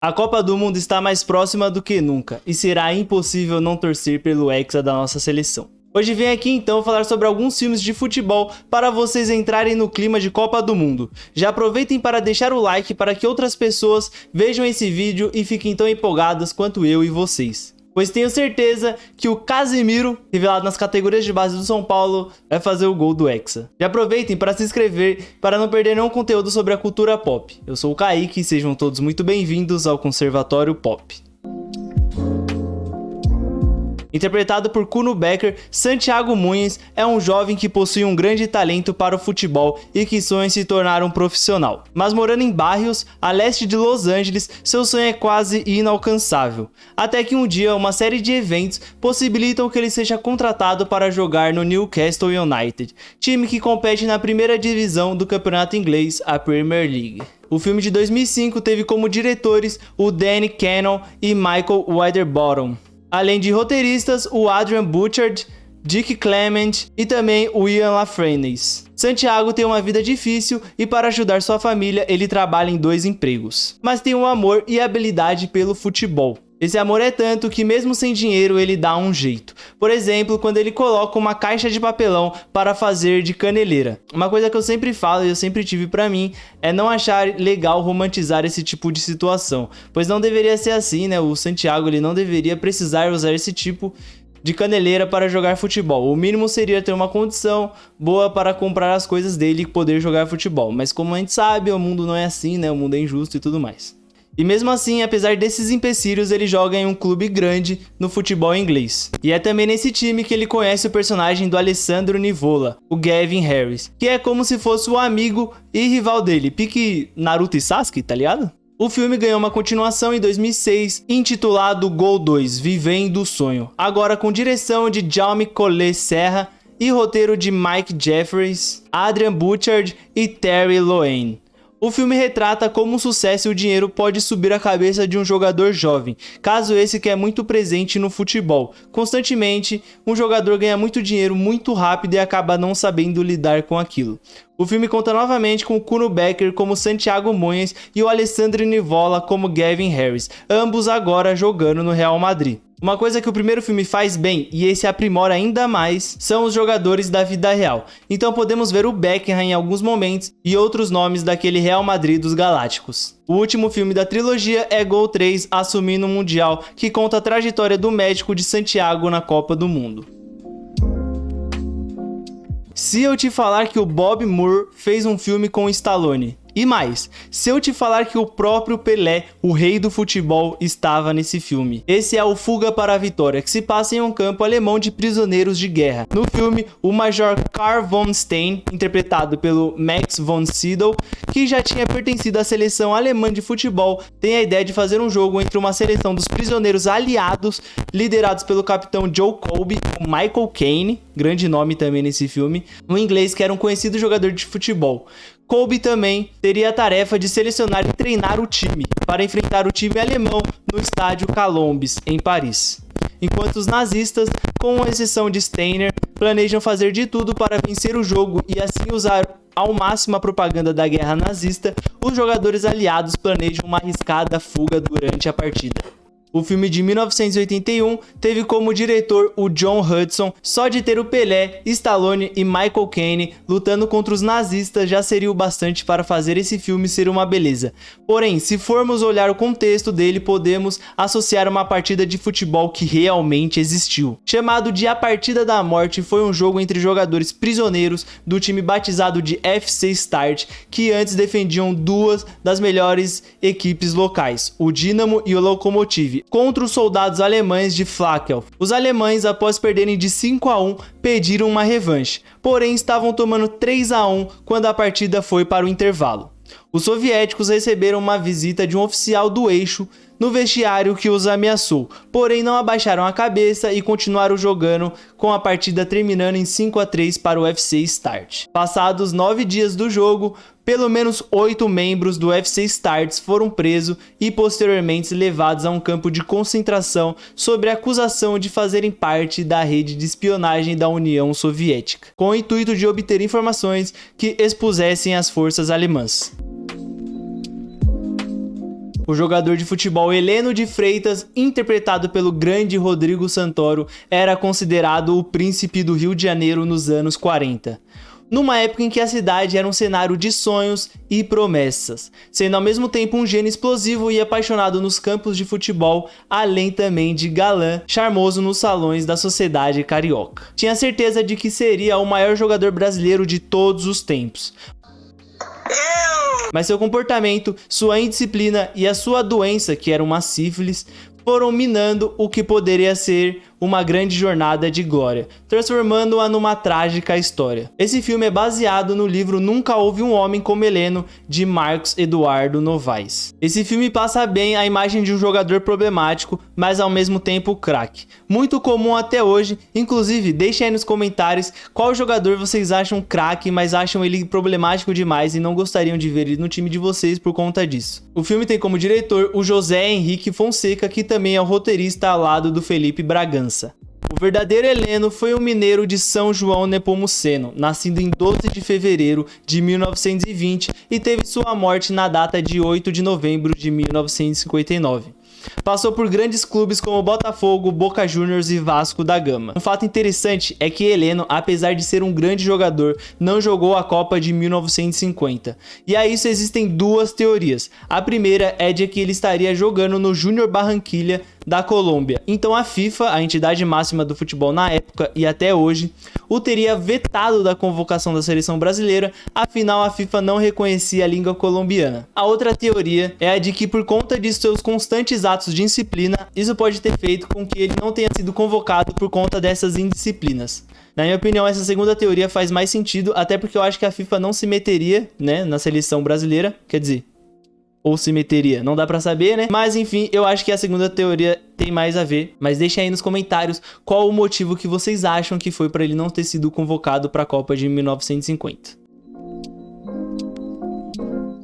A Copa do Mundo está mais próxima do que nunca e será impossível não torcer pelo hexa da nossa seleção. Hoje vem aqui então falar sobre alguns filmes de futebol para vocês entrarem no clima de Copa do Mundo. Já aproveitem para deixar o like para que outras pessoas vejam esse vídeo e fiquem tão empolgadas quanto eu e vocês. Pois tenho certeza que o Casemiro, revelado nas categorias de base do São Paulo, vai fazer o gol do Hexa. Já aproveitem para se inscrever para não perder nenhum conteúdo sobre a cultura pop. Eu sou o Kaique e sejam todos muito bem-vindos ao Conservatório Pop. Interpretado por Kuno Becker, Santiago Munhoz é um jovem que possui um grande talento para o futebol e que sonha em se tornar um profissional. Mas morando em Barrios, a leste de Los Angeles, seu sonho é quase inalcançável. Até que um dia, uma série de eventos possibilitam que ele seja contratado para jogar no Newcastle United, time que compete na primeira divisão do campeonato inglês, a Premier League. O filme de 2005 teve como diretores o Danny Cannon e Michael Winterbottom. Além de roteiristas, o Adrian Butchard, Dick Clement e também o Ian Lafreniere. Santiago tem uma vida difícil e para ajudar sua família ele trabalha em 2 empregos. Mas tem um amor e habilidade pelo futebol. Esse amor é tanto que mesmo sem dinheiro ele dá um jeito. Por exemplo, quando ele coloca uma caixa de papelão para fazer de caneleira. Uma coisa que eu sempre falo e eu sempre tive pra mim é não achar legal romantizar esse tipo de situação. Pois não deveria ser assim, né? O Santiago ele não deveria precisar usar esse tipo de caneleira para jogar futebol. O mínimo seria ter uma condição boa para comprar as coisas dele e poder jogar futebol. Mas como a gente sabe, o mundo não é assim, né? O mundo é injusto e tudo mais. E mesmo assim, apesar desses empecilhos, ele joga em um clube grande no futebol inglês. E é também nesse time que ele conhece o personagem do Alessandro Nivola, o Gavin Harris, que é como se fosse o amigo e rival dele, pique Naruto e Sasuke, tá ligado? O filme ganhou uma continuação em 2006, intitulado Gol 2, Vivendo o Sonho, agora com direção de Jaume Collet Serra e roteiro de Mike Jeffries, Adrian Butchard e Terry Loane. O filme retrata como o sucesso e o dinheiro pode subir a cabeça de um jogador jovem, caso esse que é muito presente no futebol. Constantemente, um jogador ganha muito dinheiro muito rápido e acaba não sabendo lidar com aquilo. O filme conta novamente com o Kuno Becker como Santiago Munhoz e o Alessandro Nivola como Gavin Harris, ambos agora jogando no Real Madrid. Uma coisa que o primeiro filme faz bem, e esse aprimora ainda mais, são os jogadores da vida real. Então podemos ver o Beckham em alguns momentos e outros nomes daquele Real Madrid dos Galácticos. O último filme da trilogia é Gol 3, Assumindo o Mundial, que conta a trajetória do médico de Santiago na Copa do Mundo. Se eu te falar que o Bob Moore fez um filme com Stallone, e mais, se eu te falar que o próprio Pelé, o rei do futebol, estava nesse filme. Esse é o Fuga para a Vitória, que se passa em um campo alemão de prisioneiros de guerra. No filme, o Major Karl von Stein, interpretado pelo Max von Sydow, que já tinha pertencido à seleção alemã de futebol, tem a ideia de fazer um jogo entre uma seleção dos prisioneiros aliados, liderados pelo capitão Joe Colby, o Michael Caine, grande nome também nesse filme, um inglês que era um conhecido jogador de futebol. Colby também teria a tarefa de selecionar e treinar o time para enfrentar o time alemão no estádio Colombes, em Paris. Enquanto os nazistas, com exceção de Steiner, planejam fazer de tudo para vencer o jogo e assim usar ao máximo a propaganda da guerra nazista, os jogadores aliados planejam uma arriscada fuga durante a partida. O filme de 1981 teve como diretor o John Hudson. Só de ter o Pelé, Stallone e Michael Caine lutando contra os nazistas já seria o bastante para fazer esse filme ser uma beleza. Porém, se formos olhar o contexto dele, podemos associar uma partida de futebol que realmente existiu. Chamado de A Partida da Morte, foi um jogo entre jogadores prisioneiros do time batizado de FC Start, que antes defendiam 2 das melhores equipes locais, o Dinamo e o Lokomotiv, contra os soldados alemães de Flachel. Os alemães, após perderem de 5-1, pediram uma revanche, porém estavam tomando 3-1 quando a partida foi para o intervalo. Os soviéticos receberam uma visita de um oficial do eixo no vestiário que os ameaçou, porém não abaixaram a cabeça e continuaram jogando, com a partida terminando em 5-3 para o FC Start. Passados 9 dias do jogo, pelo menos 8 membros do FC Start foram presos e posteriormente levados a um campo de concentração sob a acusação de fazerem parte da rede de espionagem da União Soviética, com o intuito de obter informações que expusessem as forças alemãs. O jogador de futebol Heleno de Freitas, interpretado pelo grande Rodrigo Santoro, era considerado o príncipe do Rio de Janeiro nos anos 40. Numa época em que a cidade era um cenário de sonhos e promessas, sendo ao mesmo tempo um gênio explosivo e apaixonado nos campos de futebol, além também de galã, charmoso nos salões da sociedade carioca. Tinha certeza de que seria o maior jogador brasileiro de todos os tempos. Mas seu comportamento, sua indisciplina e a sua doença, que era uma sífilis, foram minando o que poderia ser uma grande jornada de glória, transformando-a numa trágica história. Esse filme é baseado no livro Nunca Houve um Homem como Heleno, de Marcos Eduardo Novaes. Esse filme passa bem a imagem de um jogador problemático, mas ao mesmo tempo craque. Muito comum até hoje, inclusive deixem aí nos comentários qual jogador vocês acham craque, mas acham ele problemático demais e não gostariam de ver ele no time de vocês por conta disso. O filme tem como diretor o José Henrique Fonseca, que também é o roteirista ao lado do Felipe Bragança. O verdadeiro Heleno foi um mineiro de São João Nepomuceno, nascido em 12 de fevereiro de 1920 e teve sua morte na data de 8 de novembro de 1959. Passou por grandes clubes como Botafogo, Boca Juniors e Vasco da Gama. Um fato interessante é que Heleno, apesar de ser um grande jogador, não jogou a Copa de 1950. E a isso existem duas teorias. A primeira é de que ele estaria jogando no Júnior Barranquilla da Colômbia. Então a FIFA, a entidade máxima do futebol na época e até hoje, o teria vetado da convocação da seleção brasileira, afinal a FIFA não reconhecia a língua colombiana. A outra teoria é a de que por conta de seus constantes atos de indisciplina, isso pode ter feito com que ele não tenha sido convocado por conta dessas indisciplinas. Na minha opinião, essa segunda teoria faz mais sentido, até porque eu acho que a FIFA não se meteria, né, na seleção brasileira, quer dizer, ou se meteria, não dá pra saber, né? Mas enfim, eu acho que a segunda teoria tem mais a ver. Mas deixem aí nos comentários qual o motivo que vocês acham que foi pra ele não ter sido convocado pra Copa de 1950.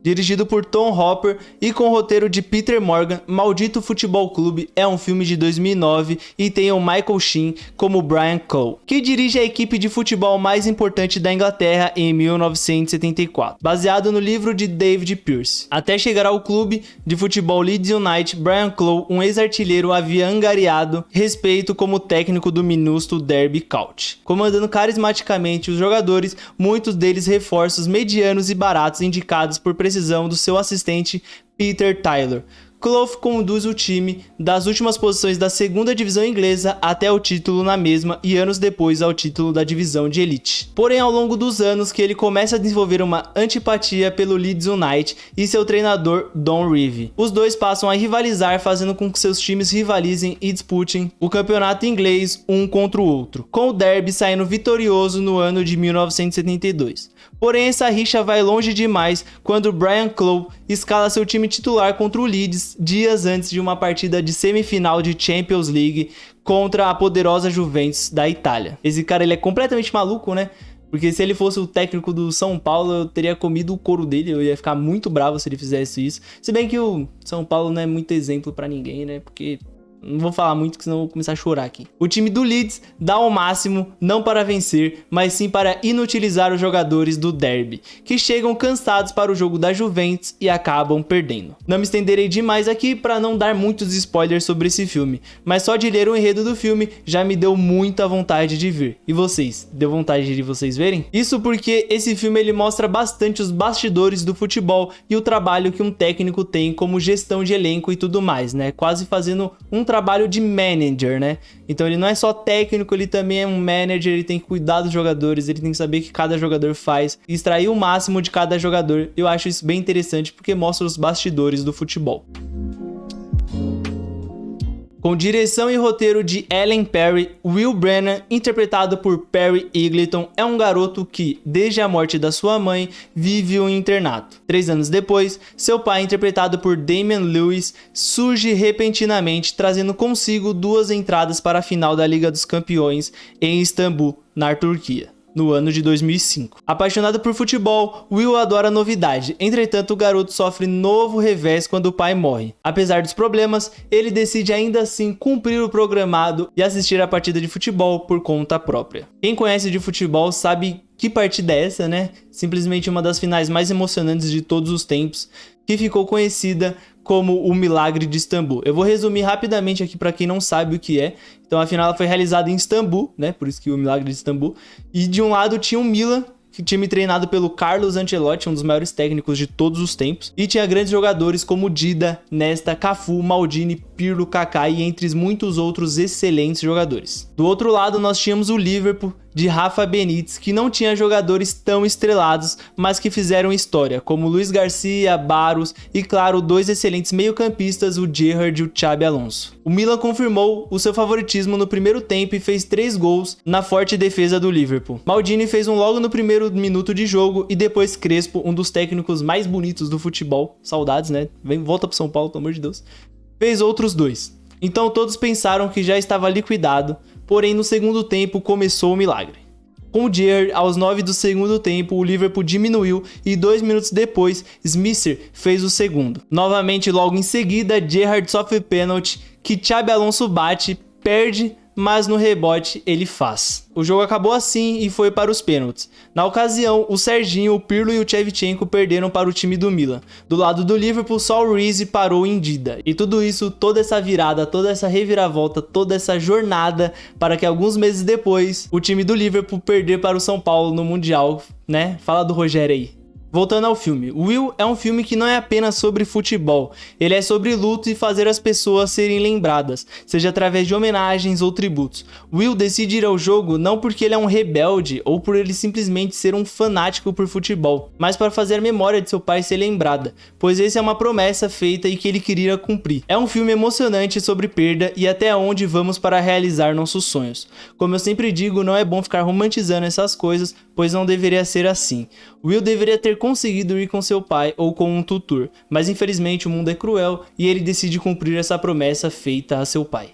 Dirigido por Tom Hopper e com roteiro de Peter Morgan, Maldito Futebol Clube é um filme de 2009 e tem o Michael Sheen como Brian Cole, que dirige a equipe de futebol mais importante da Inglaterra em 1974, baseado no livro de David Pearce. Até chegar ao clube de futebol Leeds United, Brian Cole, um ex-artilheiro, havia angariado respeito como técnico do minúsculo Derby County, comandando carismaticamente os jogadores, muitos deles reforços medianos e baratos indicados por precisão do seu assistente Peter Taylor. Clough conduz o time das últimas posições da segunda divisão inglesa até o título na mesma e anos depois ao título da divisão de elite. Porém, ao longo dos anos que ele começa a desenvolver uma antipatia pelo Leeds United e seu treinador Don Revie. Os dois passam a rivalizar, fazendo com que seus times rivalizem e disputem o campeonato inglês um contra o outro, com o Derby saindo vitorioso no ano de 1972. Porém, essa rixa vai longe demais quando Brian Clough escala seu time titular contra o Leeds dias antes de uma partida de semifinal de Champions League contra a poderosa Juventus da Itália. Esse cara, ele é completamente maluco, né? Porque se ele fosse o técnico do São Paulo, eu teria comido o couro dele, eu ia ficar muito bravo se ele fizesse isso. Se bem que o São Paulo não é muito exemplo pra ninguém, né? Porque não vou falar muito, senão eu vou começar a chorar aqui. O time do Leeds dá ao máximo, não para vencer, mas sim para inutilizar os jogadores do Derby, que chegam cansados para o jogo da Juventus e acabam perdendo. Não me estenderei demais aqui para não dar muitos spoilers sobre esse filme, mas só de ler o enredo do filme já me deu muita vontade de ver. E vocês? Deu vontade de vocês verem? Isso porque esse filme ele mostra bastante os bastidores do futebol e o trabalho que um técnico tem como gestão de elenco e tudo mais, né? Quase fazendo um trabalho de manager, né? Então ele não é só técnico, ele também é um manager, ele tem que cuidar dos jogadores, ele tem que saber o que cada jogador faz, extrair o máximo de cada jogador. Eu acho isso bem interessante porque mostra os bastidores do futebol. Com direção e roteiro de Ellen Perry, Will Brennan, interpretado por Perry Eagleton, é um garoto que, desde a morte da sua mãe, vive um internato. 3 anos depois, seu pai, interpretado por Damian Lewis, surge repentinamente, trazendo consigo 2 entradas para a final da Liga dos Campeões em Istambul, na Turquia, no ano de 2005. Apaixonado por futebol, Will adora novidade. Entretanto, o garoto sofre novo revés quando o pai morre. Apesar dos problemas, ele decide ainda assim cumprir o programado e assistir a partida de futebol por conta própria. Quem conhece de futebol sabe que partida é essa, né? Simplesmente uma das finais mais emocionantes de todos os tempos, que ficou conhecida como o Milagre de Istambul. Eu vou resumir rapidamente aqui para quem não sabe o que é. Então a final ela foi realizada em Istambul, né? Por isso que o Milagre de Istambul. E de um lado tinha o Milan, que time treinado pelo Carlos Ancelotti, um dos maiores técnicos de todos os tempos, e tinha grandes jogadores como Dida, Nesta, Cafu, Maldini, Pirlo, Kaká e entre muitos outros excelentes jogadores. Do outro lado nós tínhamos o Liverpool de Rafa Benítez, que não tinha jogadores tão estrelados, mas que fizeram história, como Luiz Garcia, Barros e, claro, dois excelentes meio-campistas, o Gerrard e o Xabi Alonso. O Milan confirmou o seu favoritismo no primeiro tempo e fez 3 gols na forte defesa do Liverpool. Maldini fez um logo no primeiro minuto de jogo e depois Crespo, um dos técnicos mais bonitos do futebol, saudades, né? Volta pro São Paulo, pelo amor de Deus, fez outros 2. Então todos pensaram que já estava liquidado, porém no segundo tempo começou o milagre. Com o Gerrard, aos 9 do segundo tempo, o Liverpool diminuiu e 2 minutos depois, Smisser fez o segundo. Novamente, logo em seguida, Gerrard sofre pênalti que Xabi Alonso bate, perde, mas no rebote ele faz. O jogo acabou assim e foi para os pênaltis. Na ocasião, o Serginho, o Pirlo e o Shevchenko perderam para o time do Milan. Do lado do Liverpool, só o Reese parou em Dida. E tudo isso, toda essa virada, toda essa reviravolta, toda essa jornada para que alguns meses depois o time do Liverpool perder para o São Paulo no Mundial, né? Fala do Rogério aí. Voltando ao filme, Will é um filme que não é apenas sobre futebol, ele é sobre luto e fazer as pessoas serem lembradas, seja através de homenagens ou tributos. Will decide ir ao jogo não porque ele é um rebelde ou por ele simplesmente ser um fanático por futebol, mas para fazer a memória de seu pai ser lembrada, pois essa é uma promessa feita e que ele queria cumprir. É um filme emocionante sobre perda e até onde vamos para realizar nossos sonhos. Como eu sempre digo, não é bom ficar romantizando essas coisas, pois não deveria ser assim. Will deveria ter conseguido ir com seu pai ou com um tutor, mas infelizmente o mundo é cruel e ele decide cumprir essa promessa feita a seu pai.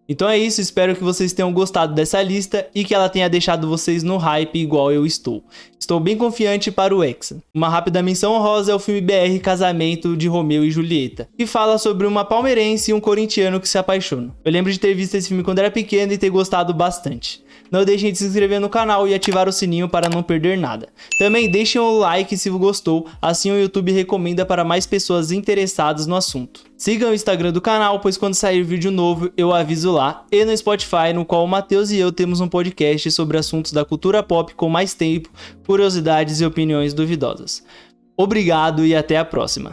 Então é isso, espero que vocês tenham gostado dessa lista e que ela tenha deixado vocês no hype igual eu estou. Estou bem confiante para o Hexa. Uma rápida menção honrosa é o filme BR Casamento de Romeu e Julieta, que fala sobre uma palmeirense e um corintiano que se apaixonam. Eu lembro de ter visto esse filme quando era pequeno e ter gostado bastante. Não deixem de se inscrever no canal e ativar o sininho para não perder nada. Também deixem o like se gostou, assim o YouTube recomenda para mais pessoas interessadas no assunto. Sigam o Instagram do canal, pois quando sair vídeo novo eu aviso lá, e no Spotify, no qual o Matheus e eu temos um podcast sobre assuntos da cultura pop com mais tempo, curiosidades e opiniões duvidosas. Obrigado e até a próxima.